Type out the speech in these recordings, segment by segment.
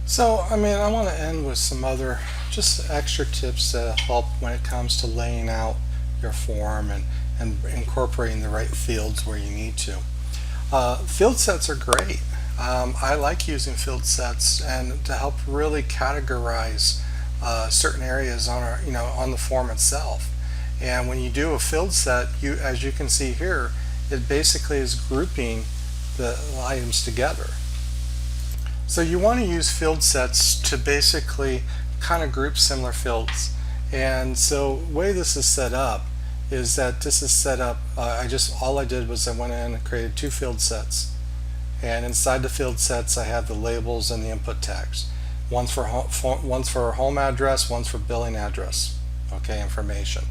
So, I want to end with some other just extra tips to help when it comes to laying out your form and incorporating the right fields where you need to. Field sets are great. I like using field sets and to help really categorize certain areas on on the form itself. And when you do a field set, as you can see here, it basically is grouping the items together. So you want to use field sets to basically kind of group similar fields. And so the way this is set up is that this is set up, all I did was I went in and created two field sets. And inside the field sets I have the labels and the input tags. One's for home address, one's for billing address, okay, information.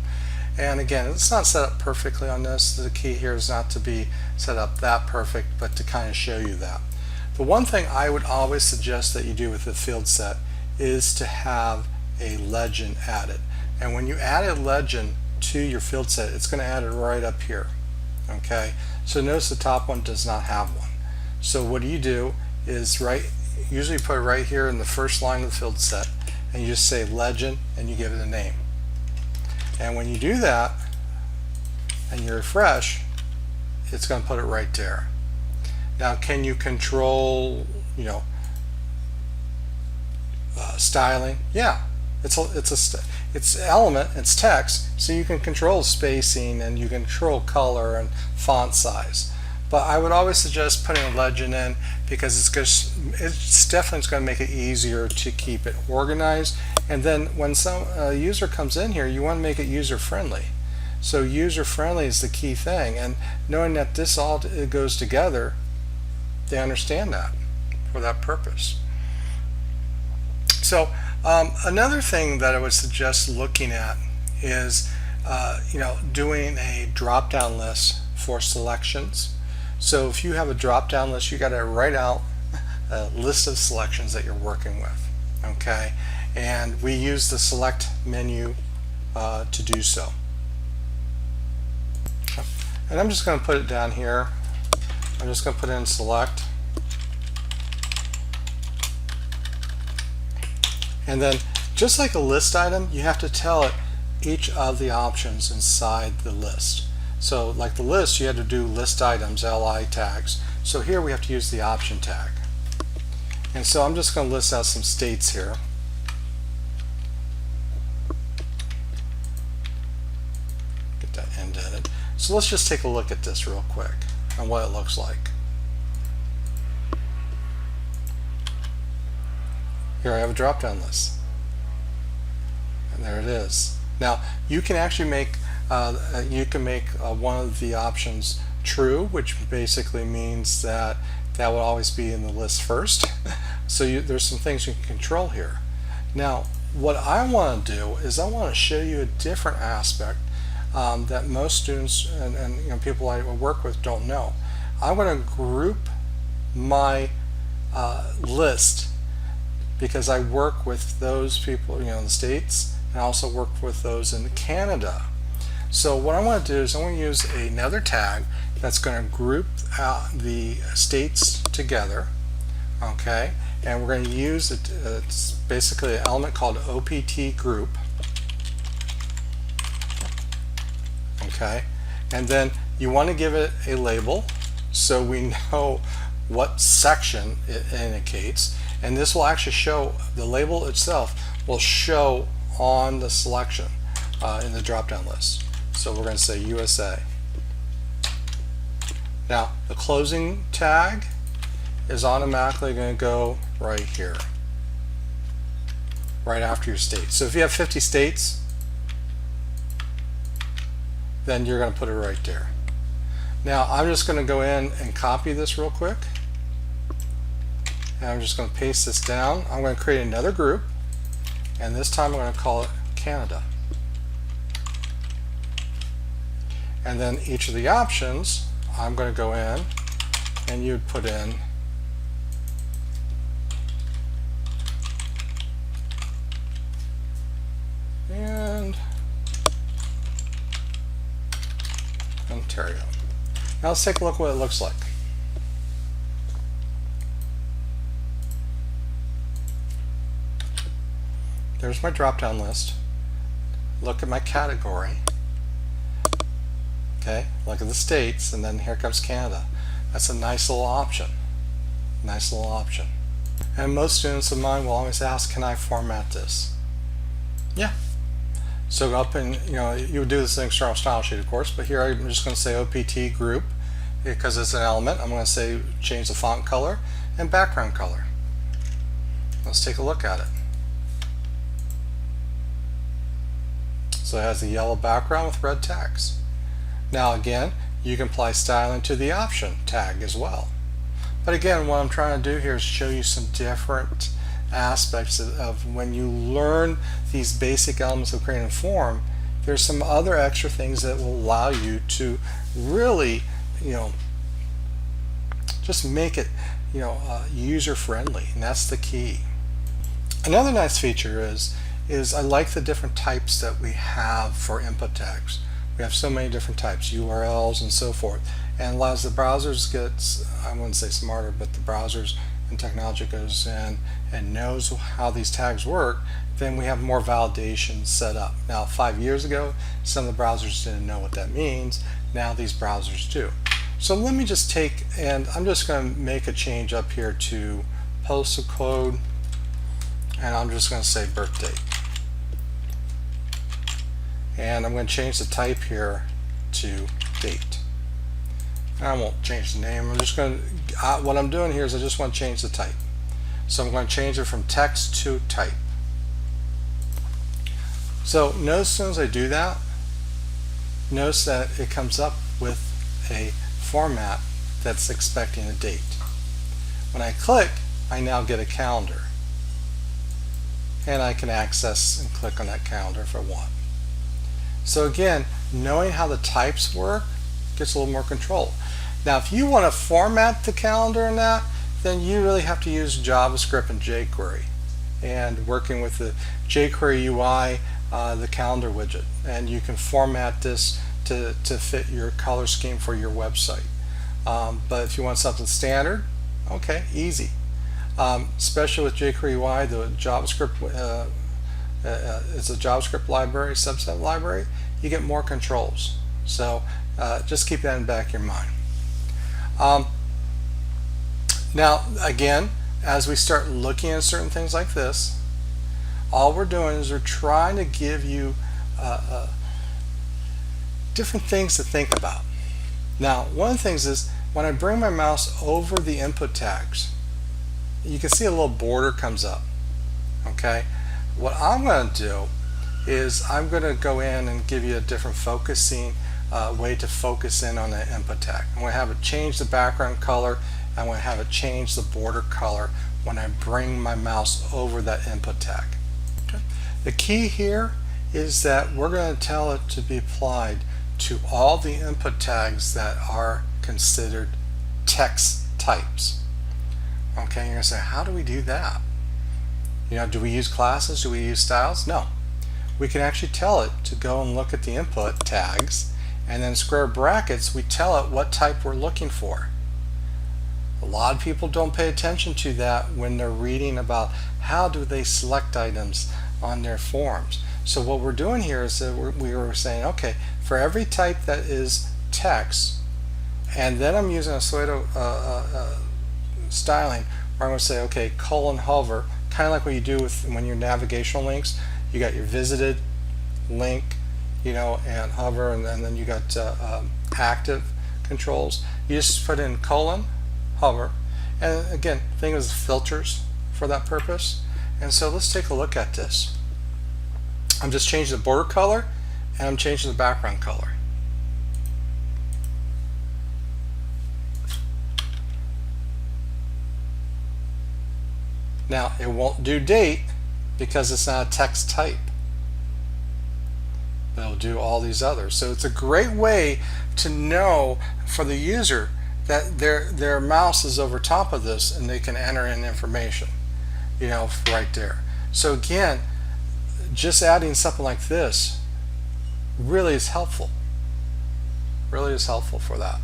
And again, it's not set up perfectly on this. The key here is not to be set up that perfect, but to kind of show you that. The one thing I would always suggest that you do with the field set is to have a legend added. And when you add a legend to your field set, it's going to add it right up here. Okay, so notice the top one does not have one. So what you do is usually put it right here in the first line of the field set, and you just say legend and you give it a name. And when you do that and you refresh, it's going to put it right there. Now, can you control, styling? Yeah, it's element, it's text, so you can control spacing and you can control color and font size. But I would always suggest putting a legend in because it's definitely going to make it easier to keep it organized. And then when some user comes in here, you want to make it user friendly. So user friendly is the key thing, and knowing that this all goes together, they understand that for that purpose. So another thing that I would suggest looking at is doing a drop-down list for selections. So if you have a drop-down list, you got to write out a list of selections that you're working with. Okay, and we use the select menu to do so. And I'm just going to put it down here. I'm just going to put in select. And then just like a list item, you have to tell it each of the options inside the list. So like the list, you had to do list items, li tags. So here we have to use the option tag. And so I'm just going to list out some states here. Get that indented. So let's just take a look at this real quick and what it looks like. Here I have a drop-down list. And there it is. Now you can actually make one of the options true, which basically means that will always be in the list first. So there's some things you can control here. Now what I want to do is I want to show you a different aspect that most students and people I work with don't know. I'm going to group my list because I work with those people in the States, and I also work with those in Canada. So what I want to do is I want to use another tag that's going to group the states together, okay? And we're going to use it's basically an element called OPT group, okay? And then you want to give it a label so we know what section it indicates, and this will actually show, the label itself will show on the selection in the drop-down list. So we're going to say USA. Now the closing tag is automatically going to go right here, right after your state. So if you have 50 states, then you're going to put it right there. Now I'm just going to go in and copy this real quick, and I'm just going to paste this down. I'm going to create another group, and this time I'm going to call it Canada. And then each of the options, I'm going to go in and you'd put in and Ontario. Now let's take a look at what it looks like. there's my drop-down list. Look at my category. Okay, look at the states, and then here comes Canada. That's a nice little option. Nice little option. And most students of mine will always ask, can I format this? Yeah. So go up and, you would do this in external style sheet, of course, but here I'm just going to say OPT group because it's an element. I'm going to say change the font color and background color. Let's take a look at it. So it has a yellow background with red text. Now again, you can apply styling to the option tag as well. But again, what I'm trying to do here is show you some different aspects of when you learn these basic elements of creating a form. There's some other extra things that will allow you to really, just make it, user friendly, and that's the key. Another nice feature is I like the different types that we have for input tags. We have so many different types, URLs and so forth. And as the browsers get, I wouldn't say smarter, but the browsers and technology goes in and knows how these tags work, then we have more validation set up. Now 5 years ago, some of the browsers didn't know what that means. Now these browsers do. So let me just take, and I'm just going to make a change up here to postal code, and I'm just going to say birth date. And I'm going to change the type here to date. I won't change the name. I'm just going to, what I'm doing here is I just want to change the type. So I'm going to change it from text to type. So notice as soon as I do that, notice that it comes up with a format that's expecting a date. When I click, I now get a calendar. And I can access and click on that calendar if I want. So again, knowing how the types work gets a little more control. Now if you want to format the calendar in that, then you really have to use JavaScript and jQuery, and working with the jQuery UI, the calendar widget, and you can format this to fit your color scheme for your website. But if you want something standard, okay, easy. Especially with jQuery UI, the JavaScript it's a JavaScript library, subset library, you get more controls. So just keep that in the back of your mind. Now again, as we start looking at certain things like this, all we're doing is we're trying to give you different things to think about. Now one of the things is when I bring my mouse over the input tags, you can see a little border comes up. Okay, what I'm going to do is I'm going to go in and give you a different focusing way to focus in on the input tag. I'm going to have it change the background color. I'm going to have it change the border color when I bring my mouse over that input tag. Okay. The key here is that we're going to tell it to be applied to all the input tags that are considered text types. Okay, you're going to say, how do we do that? Do we use classes? Do we use styles? No. We can actually tell it to go and look at the input tags, and then square brackets, we tell it what type we're looking for. A lot of people don't pay attention to that when they're reading about how do they select items on their forms. So what we're doing here is that we were saying, okay, for every type that is text, and then I'm using a pseudo styling where I'm going to say, okay, :hover, kind of like what you do with when your navigational links. You got your visited link, and hover, and then you got active controls. You just put in : hover, and again, think of filters for that purpose. And so let's take a look at this. I'm just changing the border color, and I'm changing the background color. Now it won't do date because it's not a text type, but it'll do all these others. So it's a great way to know for the user that their mouse is over top of this and they can enter in information, right there. So again, just adding something like this really is helpful. Really is helpful for that.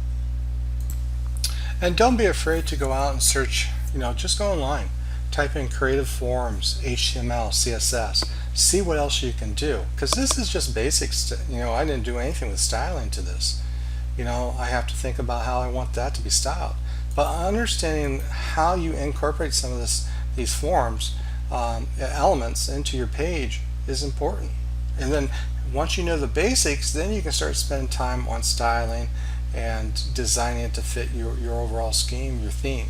And don't be afraid to go out and search, just go online. Type in creative forms, HTML, CSS. see what else you can do, because this is just basics. I didn't do anything with styling to this. I have to think about how I want that to be styled. But understanding how you incorporate some of these forms, elements into your page is important. And then once you know the basics, then you can start spending time on styling and designing it to fit your overall scheme, your theme.